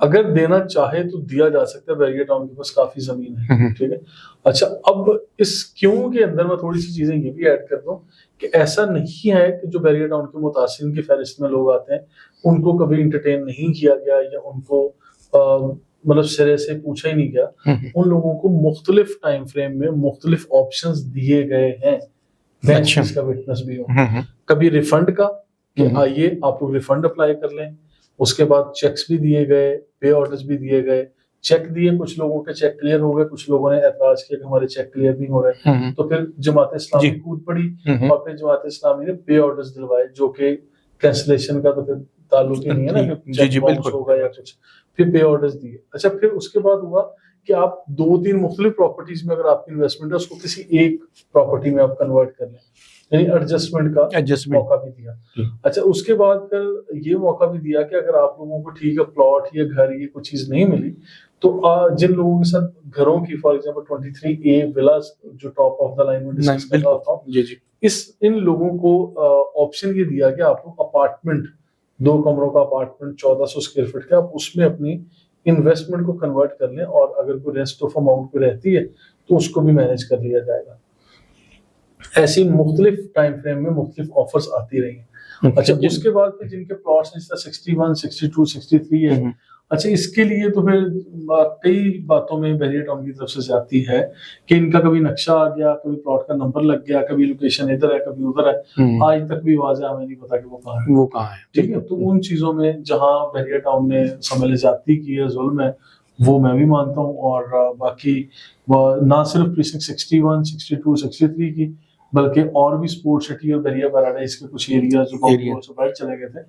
اگر دینا چاہے تو دیا جا سکتا ہے. بیریئر ٹاؤن کے پاس کافی زمین ہے, ٹھیک ہے. اچھا, اب اس کیوں کے اندر میں تھوڑی سی چیزیں یہ بھی ایڈ کر دوں کہ ایسا نہیں ہے کہ جو بیریئر ٹاؤن کے متاثرین کی فہرست میں لوگ آتے ہیں ان کو کبھی انٹرٹین نہیں کیا گیا یا ان کو مطلب سرے سے پوچھا ہی نہیں گیا. ان لوگوں کو مختلف ٹائم فریم میں مختلف آپشنز دیے گئے ہیں. میں اس کا وٹنس بھی ہوں. کبھی ریفنڈ کا کہ آئیے آپ لوگ ریفنڈ اپلائی کر لیں, اس کے بعد چیکس بھی دیے گئے, پے آرڈرز بھی دیے گئے. چیک دیے, کچھ لوگوں کے چیک کلیئر ہو گئے, کچھ لوگوں نے اعتراض کیا کہ ہمارے چیک کلیئر نہیں ہو رہے, تو پھر جماعت اسلامی کود پڑی اور پھر جماعت اسلامی نے پے آرڈرز دلوائے جو کہ کینسلیشن کا تو پھر تعلق ہی نہیں ہے نا کہ چیک باؤنس ہوگا یا کچھ. پھر پے آرڈرز دیے. اچھا, پھر اس کے بعد ہوا کہ آپ 2-3 مختلف پراپرٹیز میں اگر آپ کی انویسٹمنٹ ہے اس کو کسی ایک پراپرٹی میں آپ کنورٹ کر لیں, یعنی ایڈجسٹمنٹ کا موقع بھی دیا. اچھا, اس کے بعد پھر یہ موقع بھی دیا کہ اگر آپ لوگوں کو ٹھیک ہے پلاٹ یا گھر یہ کوئی چیز نہیں ملی تو جن لوگوں کے ساتھ گھروں کی فار ایگزامپل 23A ولاز جو ٹاپ آف دا لائن میں ڈسکس کر رہا تھا, ان لوگوں کو آپشن یہ دیا کہ آپ لوگ اپارٹمنٹ 2 کمروں کا اپارٹمنٹ 1400 اسکوائر فٹ کا, آپ اس میں اپنی انویسٹمنٹ کو کنورٹ کر لیں اور اگر کوئی ریسٹ آف اماؤنٹ پہ رہتی ہے تو اس کو بھی مینیج کر لیا جائے گا. ایسی مختلف ٹائم فریم میں مختلف آفرز آتی رہی ہیں. اچھا, اس کے بعد پھر جن کے پلاٹس جس طرح 61, 62, 63 ہے, اچھا اس کے لیے تو پھر کئی باتوں میں بیریئر ٹاؤن کی طرف سے زیادتی ہے کہ ان کا کبھی نقشہ آ گیا, کبھی پلاٹ کا نمبر لگ گیا, کبھی لوکیشن ادھر ہے کبھی ادھر ہے, آج تک بھی واضح ہمیں نہیں پتا کہ وہ کہاں ہے. ٹھیک ہے, تو ان چیزوں میں جہاں بیریئر ٹاؤن نے سمجھ زیادتی کی ہے, ظلم ہے, وہ میں بھی مانتا ہوں. اور باقی نہ صرف پریسنکٹ 61, 62, 63 کی بلکہ اور بھی اسپورٹ سٹی اور دریا پیراڈائز کے کچھ ایریاز جو بہت باہر چلے گئے تھے,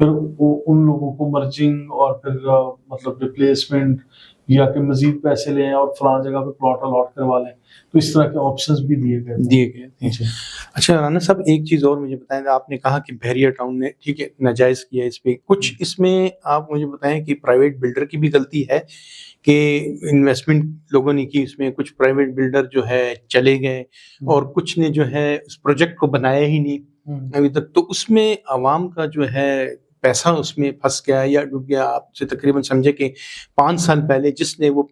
پھر ان لوگوں کو مرجنگ اور پھر مطلب ریپلیسمنٹ یا کہ مزید پیسے لیں اور فلاں جگہ پہ پلاٹ الاٹ کروا لیں, تو اس طرح کے آپشنز بھی دیے گئے. اچھا رانا صاحب, ایک چیز اور مجھے بتائیں, آپ نے کہا کہ بیریئر ٹاؤن نے ٹھیک ہے ناجائز کیا اس پہ, کچھ اس میں آپ مجھے بتائیں کہ پرائیویٹ بلڈر کی بھی غلطی ہے کہ انویسٹمنٹ لوگوں نے کی اس میں, کچھ پرائیویٹ بلڈر جو ہے چلے گئے اور کچھ نے جو ہے اس پروجیکٹ کو بنایا ہی نہیں ابھی تک, تو اس میں عوام کا جو ہے پیسہ اس میں پھنس گیا یا ڈوب گیا. آپ سے تقریباً سمجھے کہ 5 سال پہلے جس نے وہ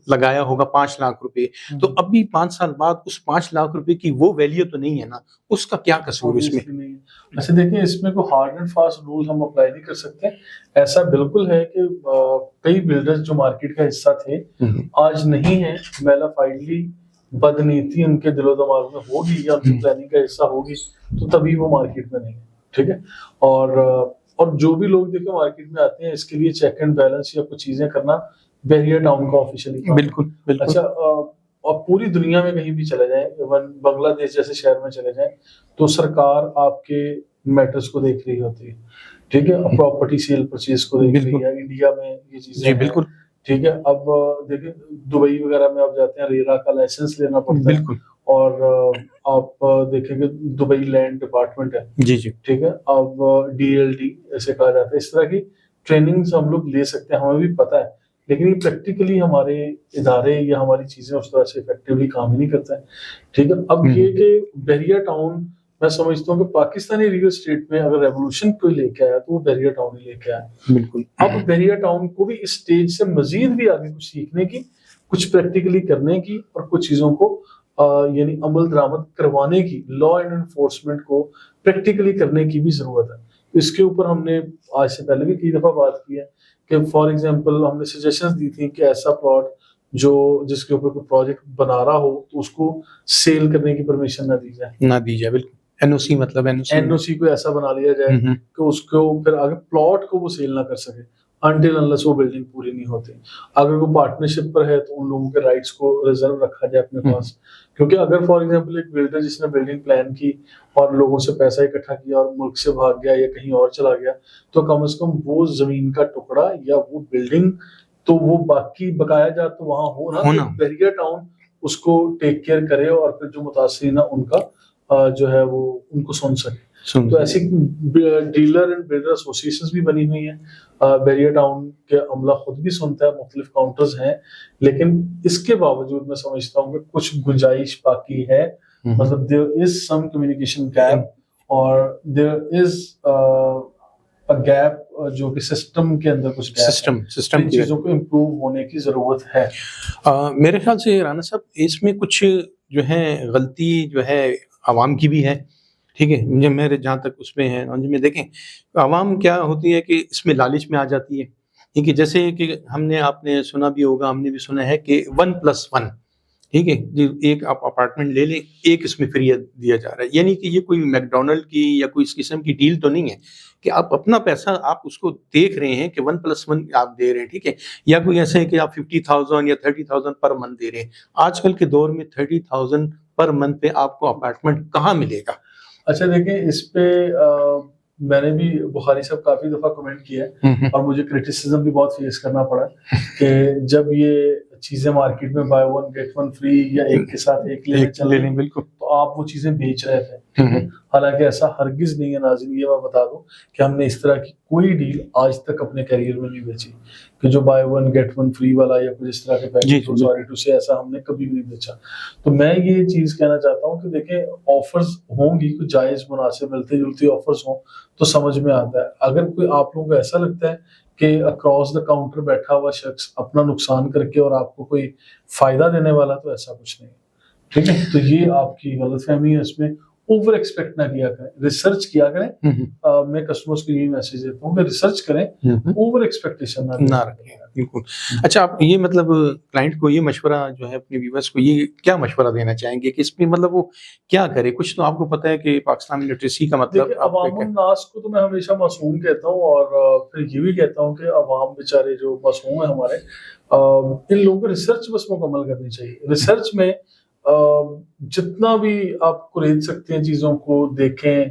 لگایا ہوگا 5 لاکھ روپے, تو ابھی 5 سال بعد اس 5 لاکھ روپے کی وہ ویلیو تو نہیں ہے نا, اس کا کیا قصور اس میں؟ اچھا دیکھیں, اس میں کوئی ہارڈ اینڈ فاسٹ رول ہم اپلائی نہیں کر سکتے. ایسا بالکل ہے کہ کئی بلڈرز جو مارکیٹ کا حصہ تھے آج نہیں ہیں, میلا فائڈلی بدنیتی ان کے دل و دماغ میں ہوگی یا ان کی پلاننگ کا حصہ ہوگی تو تبھی وہ مارکیٹ میں نہیں ہے. ٹھیک ہے, اور جو بھی لوگ دیکھیں مارکیٹ میں آتے ہیں اس کے لیے چیک اینڈ بیلنس یا کچھ چیزیں کرنا بیریئر ٹاؤن کا آفیشلی کام. بالکل. اچھا, اور پوری دنیا میں کہیں بھی چلے جائیں, ایون بنگلہ دیش جیسے شہر میں چلے جائیں تو سرکار آپ کے میٹرز کو دیکھ رہی ہوتی ہے. ٹھیک ہے, پراپرٹی سیل پرچیز کو دیکھ رہی ہے. انڈیا میں یہ چیزیں بالکل ٹھیک ہے. اب دیکھیں دبئی وغیرہ میں آپ جاتے ہیں, ریرا کا لائسنس لینا پڑتا ہے, اور آپ دیکھیں گے دبئی لینڈ ڈپارٹمنٹ ہے. جی ٹھیک ہے, اب DLD ایسے کہا جاتا ہے. اس طرح کی ٹریننگز ہم لوگ لے سکتے ہیں, ہمیں بھی پتہ ہے, لیکن یہ پریکٹیکلی ہمارے ادارے یا ہماری چیزیں اس طرح سے افیکٹولی کام ہی نہیں کرتا ہے. ٹھیک ہے, اب یہ کہ بیریئر ٹاؤن میں سمجھتا ہوں کہ پاکستانی ریئل اسٹیٹ میں اگر ریولوشن کوئی لے کے آیا تو وہ بیریئر ٹاؤن ہی لے کے آیا. بالکل. اب بیریئر ٹاؤن کو بھی اس اسٹیج سے مزید بھی آگے کچھ سیکھنے کی, کچھ پریکٹیکلی کرنے کی اور کچھ چیزوں کو یعنی عمل درآمد کروانے کی, لا اینڈ انفورسمنٹ کو پریکٹیکلی کرنے کی بھی ضرورت ہے. اس کے اوپر ہم نے آج سے پہلے بھی کئی دفعہ بات کی ہے کہ فار ایگزامپل ہم نے سجیشنز دی تھیں کہ ایسا پلاٹ جو جس کے اوپر کوئی پروجیکٹ بنا رہا ہو تو اس کو سیل کرنے کی پرمیشن نہ دی جائے. بالکل. NOC مطلب NOC کو ایسا بنا لیا جائے کہ اس کو پھر آگے پلاٹ کو وہ سیل نہ کر سکے انٹل انلیس وہ بلڈنگ پوری نہیں ہوتی. اگر کوئی پارٹنرشپ پر ہے تو ان لوگوں کے رائٹس کو ریزرو رکھا جائے اپنے پاس, کیونکہ اگر فار ایگزامپل ایک بلڈر جس نے بلڈنگ پلان کی اور لوگوں سے پیسہ اکٹھا کیا اور ملک سے بھاگ گیا یا کہیں اور چلا گیا, تو کم از کم وہ زمین کا ٹکڑا یا وہ بلڈنگ تو وہ باقی بقایا جات تو وہاں ہو نا. بیریئر ٹاؤن اس کو ٹیک کیئر کرے اور پھر جو متاثرین ہیں ان کا جو ہے وہ ان کو سن سکے. تو ایسی ڈیلر اینڈ بلڈر ایسوسیشنز بھی بنی ہوئی ہیں. بیریئر ٹاؤن کے عملہ خود بھی سنتا ہے, مختلف کاؤنٹرز ہیں, لیکن اس کے باوجود میں سمجھتا ہوں کہ کچھ گنجائش باقی ہے. مطلب there is some communication gap اور there is a gap جو کہ سسٹم کے اندر کچھ سسٹم کی چیزوں کو امپروو ہونے کی ضرورت ہے. میرے خیال سے رانا صاحب اس میں کچھ جو ہے غلطی جو ہے عوام کی بھی ہے. ٹھیک ہے, مجھے میرے جہاں تک اس میں ہے میں دیکھیں عوام کیا ہوتی ہے کہ اس میں لالچ میں آ جاتی ہے. کہ جیسے کہ آپ نے سنا بھی ہوگا, ہم نے بھی سنا ہے کہ 1+1, ٹھیک ہے جی, ایک آپ اپارٹمنٹ لے لیں, ایک اس میں فری دیا جا رہا ہے. یعنی کہ یہ کوئی میک ڈونلڈ کی یا کوئی اس قسم کی ڈیل تو نہیں ہے کہ آپ اپنا پیسہ آپ اس کو دیکھ رہے ہیں کہ 1+1 آپ دے رہے ہیں, ٹھیک ہے, یا کوئی ایسا ہے کہ آپ 50,000 یا 30,000 پر منتھ دے رہے ہیں. آج کل کے دور میں 30,000 پر منتھ پہ آپ کو اپارٹمنٹ کہاں ملے گا؟ اچھا دیکھیں, اس پہ میں نے بھی بخاری صاحب کافی دفعہ کمنٹ کیا ہے اور مجھے کرٹیسزم بھی بہت فیس کرنا پڑا کہ جب یہ چیزیں مارکیٹ میں بائی 1 get 1 فری یا ایک کے ساتھ ایک لینے چل رہے ہیں, بالکل, تو آپ وہ چیزیں بیچ رہے تھے. حالانکہ ایسا ہرگز نہیں ہے ناظرین, یہ میں بتا دوں کہ ہم نے اس طرح کی کوئی ڈیل آج تک اپنے کیریئر میں نہیں بیچی کہ جو بائی 1 get 1 فری والا یا کچھ اس طرح کے پیکج, سوری ٹو سے, ایسا ہم نے کبھی بھی نہیں بیچا. تو میں یہ چیز کہنا چاہتا ہوں کہ دیکھیں آفرز ہوں گی, کچھ جائز مناسب ملتے جلتے آفرز ہوں تو سمجھ میں آتا ہے. اگر کوئی آپ لوگوں کو ایسا لگتا ہے کہ اکراس دا کاؤنٹر بیٹھا ہوا شخص اپنا نقصان کر کے اور آپ کو کوئی فائدہ دینے والا, تو ایسا کچھ نہیں. ٹھیک ہے, تو یہ آپ کی غلط فہمی ہے. اس میں اوور ایکسپیکٹ نہ کیا کریں, ریسرچ کیا کریں. میں کسٹمرز کو یہی میسج دیتا ہوں کہ ریسرچ کریں, اوور ایکسپیکٹیشن نہ رکھیں. بالکل. اچھا, آپ یہ مطلب کلائنٹ کو یہ مشورہ جو ہے اپنے ویورز کو یہ کیا مشورہ دینا چاہیں گے کہ اس میں مطلب وہ کیا کرے؟ کچھ تو آپ کو پتہ ہے کہ پاکستان میں لٹریسی کا مطلب عوام الناس کو تو میں ہمیشہ معصوم کہتا ہوں, اور پھر یہ بھی کہتا ہوں کہ عوام بیچارے جو معصوم ہیں ہمارے, ان لوگوں کو ریسرچ بس مکمل کرنی چاہیے. ریسرچ میں جتنا بھی آپ خرید سکتے ہیں چیزوں کو دیکھیں,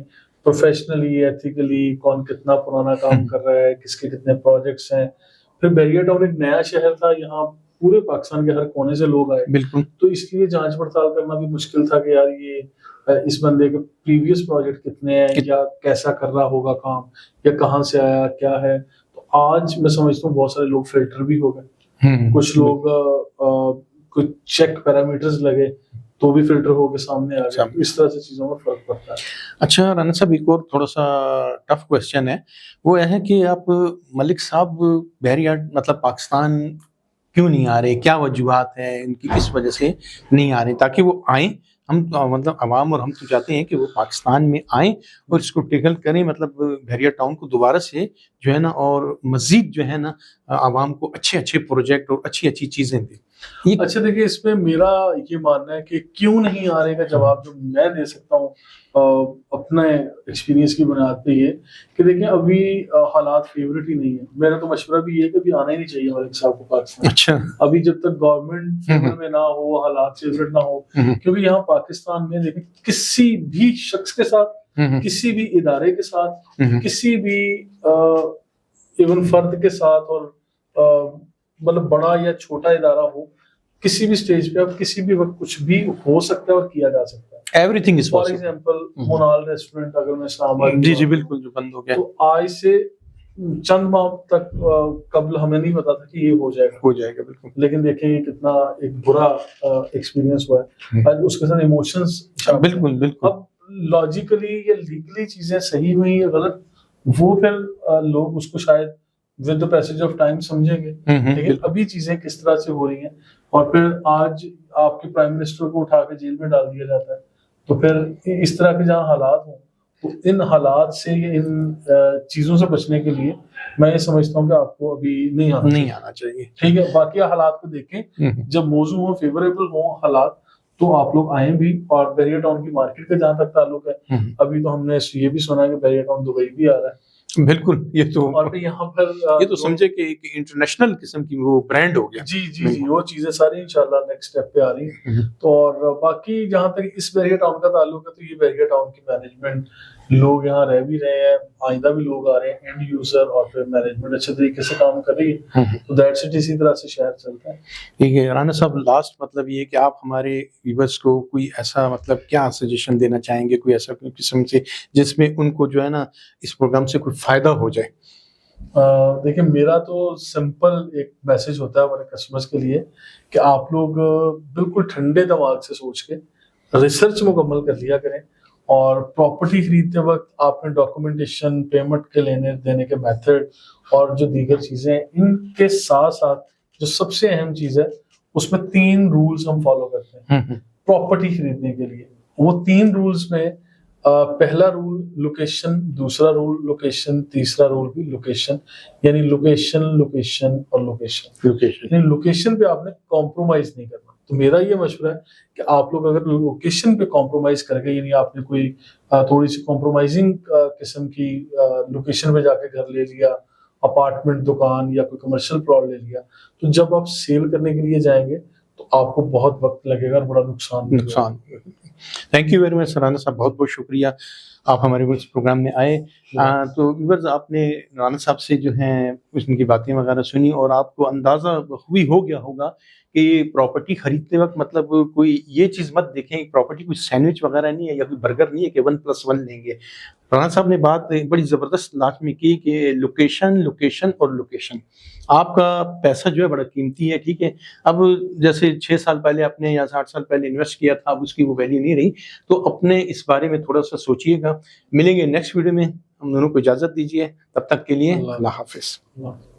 پروفیشنلی, ایتھیکلی, کون کتنا پرانا کام کر رہا ہے, کس کے کتنے پروجیکٹس ہیں. پھر بیریا ٹاؤن ایک نیا شہر تھا, یہاں پورے پاکستان کے ہر کونے سے لوگ آئے. بالکل. تو اس لیے جانچ پڑتال کرنا بھی مشکل تھا کہ یار یہ اس بندے کے پریویس پروجیکٹ کتنے ہیں, یا کیسا کر رہا ہوگا کام, یا کہاں سے آیا, کیا ہے. تو آج میں سمجھتا ہوں بہت سارے لوگ فلٹر بھی ہو گئے, کچھ لوگ کچھ چیک پیرامیٹرز لگے تو بھی فلٹر ہو کے سامنے آ گیا. اس طرح سے چیزوں میں فرق پڑتا ہے. اچھا رانا صاحب, ایک اور تھوڑا سا ٹف کویسچن ہے, وہ یہ ہے کہ آپ ملک صاحب بحریہ مطلب پاکستان کیوں نہیں آ رہے, کیا وجوہات ہیں ان کی, کس وجہ سے نہیں آ رہے, تاکہ وہ آئیں. ہم مطلب عوام اور ہم تو چاہتے ہیں کہ وہ پاکستان میں آئیں اور اس کو ٹیکل کریں, مطلب بحریہ ٹاؤن کو دوبارہ سے جو ہے نا, اور مزید جو ہے نا عوام کو اچھے پروجیکٹ اور اچھی چیزیں دیں. اچھا دیکھیے, اس میں میرا یہ ماننا ہے کہ کیوں نہیں آ رہے کا جواب جو میں دے سکتا ہوں اپنے ایکسپیرینس کی بنیاد پہ یہ کہ دیکھیں ابھی حالات فیوریٹ ہی نہیں ہے. میرا تو مشورہ بھی یہ ہے کہ ابھی آنا ہی نہیں چاہیے ملک صاحب کو پاکستان. اچھا, ابھی جب تک گورنمنٹ فیور میں نہ ہو, حالات فیوریٹ نہ ہو, کیونکہ یہاں پاکستان میں دیکھیں کسی بھی شخص کے ساتھ, کسی بھی ادارے کے ساتھ, کسی بھی ایون فرد کے ساتھ, اور مطلب بڑا یا چھوٹا ادارہ ہو, کسی بھی سٹیج پہ اب کسی بھی وقت کچھ بھی ہو سکتا ہے اور کیا جا سکتا ہے. Every thing is for example Monal restaurant اگر میں اسلام آباد, جی بالکل, جو بند ہو گیا, تو آج سے چند ماہ تک قبل ہمیں نہیں پتا تھا کہ یہ ہو جائے گا. بالکل. لیکن دیکھیں یہ کتنا ایک برا ایکسپیرینس ہوا ہے. آج اس کے ساتھ ایموشنز, بالکل. اب لاجیکلی یا لیگلی چیزیں صحیح ہوئی یا غلط, وہ پھر لوگ اس کو شاید with the passage of time سمجھیں گے. لیکن ابھی چیزیں کس طرح سے ہو رہی ہیں, اور پھر آج آپ کے پرائم منسٹر کو اٹھا کے جیل میں ڈال دیا جاتا ہے, تو پھر اس طرح کے جہاں حالات ہوں, تو ان حالات سے یا ان چیزوں سے بچنے کے لیے میں یہ سمجھتا ہوں کہ آپ کو ابھی نہیں آنا چاہیے. ٹھیک ہے, باقی حالات کو دیکھیں, جب موضوع ہوں, فیوریبل ہوں حالات, تو آپ لوگ آئیں بھی. اور بحریہ ٹاؤن کی مارکیٹ کا جہاں تک تعلق ہے, ابھی تو ہم نے یہ بھی سنا ہے کہ بحریہ ٹاؤن دبئی بھی آ رہا ہے. بالکل, یہ تو اور یہاں پر یہ تو سمجھے کہ ایک انٹرنیشنل قسم کی وہ برانڈ ہو گیا. جی وہ چیزیں ساری انشاءاللہ نیکسٹ اسٹیپ پہ آ رہی ہیں. تو اور باقی جہاں تک اس بحریہ ٹاؤن کا تعلق ہے, تو یہ بحریہ ٹاؤن کی مینجمنٹ, لوگ یہاں رہ بھی رہے ہیں, آئندہ بھی لوگ آ رہے ہیں, اینڈ یوزر, اور پھر مینجمنٹ اچھے طریقے سے کام کر رہی ہے. تو دیٹس اٹ, اسی طرح سے شہر چلتا ہے. ٹھیک ہے رانا صاحب, لاسٹ مطلب یہ کہ آپ ہمارے ویورز کو کوئی ایسا مطلب کیا سجیشن دینا چاہیں گے, کوئی ایسا قسم سے جس میں ان کو جو ہے نا اس پروگرام سے کوئی فائدہ ہو جائے؟ دیکھیں, میرا تو سمپل ایک میسج ہوتا ہے ہمارے کسٹمرز کے لیے کہ آپ لوگ بالکل ٹھنڈے دماغ سے سوچ کے ریسرچ مکمل کر لیا کریں, اور پراپرٹی خریدتے وقت آپ نے ڈاکومنٹیشن، پیمنٹ کے لینے دینے کے میتھڈ اور جو دیگر چیزیں ہیں، ان کے ساتھ ساتھ جو سب سے اہم چیز ہے اس میں 3 رولز ہم فالو کرتے ہیں پراپرٹی خریدنے کے لیے. وہ 3 رولز میں پہلا رول لوکیشن، دوسرا رول لوکیشن، تیسرا رول بھی لوکیشن. یعنی لوکیشن، لوکیشن اور لوکیشن. یعنی لوکیشن پہ آپ نے کمپرومائز نہیں کرنا. تو میرا یہ مشورہ ہے کہ آپ لوگ اگر لوکیشن پہ کمپرومائز کر گئے، یعنی آپ نے کوئی تھوڑی سی کمپرومائزنگ قسم کی لوکیشن پہ جا کے گھر لے لیا، اپارٹمنٹ، دکان یا کوئی کمرشل پلاٹ لے لیا، تو جب آپ سیل کرنے کے لیے جائیں گے تو آپ کو بہت وقت لگے گا اور بڑا نقصان. Thank you very much Rana صاحب، بہت بہت شکریہ آپ ہمارے اس پروگرام میں آئے. تو ویورز، آپ نے رانا صاحب سے جو ہیں ان کی باتیں وغیرہ سنی اور آپ کو اندازہ بخوبی ہو گیا ہوگا کہ یہ پراپرٹی خریدتے وقت مطلب کوئی یہ چیز مت دیکھیں کہ پراپرٹی کوئی سینڈوچ وغیرہ نہیں ہے یا کوئی برگر نہیں ہے کہ 1+1 لیں گے. رانا صاحب نے بات بڑی زبردست لاٹ میں کی کہ لوکیشن، لوکیشن اور لوکیشن. آپ کا پیسہ جو ہے بڑا قیمتی ہے، ٹھیک ہے. اب جیسے 6 سال پہلے آپ نے یا 60 سال پہلے انویسٹ کیا تھا، اب اس کی وہ ویلیو نہیں رہی. تو اپنے اس بارے میں تھوڑا سا سوچیے گا. ملیں گے نیکسٹ ویڈیو میں. ہم دونوں کو اجازت دیجیے، تب تک کے لیے اللہ حافظ.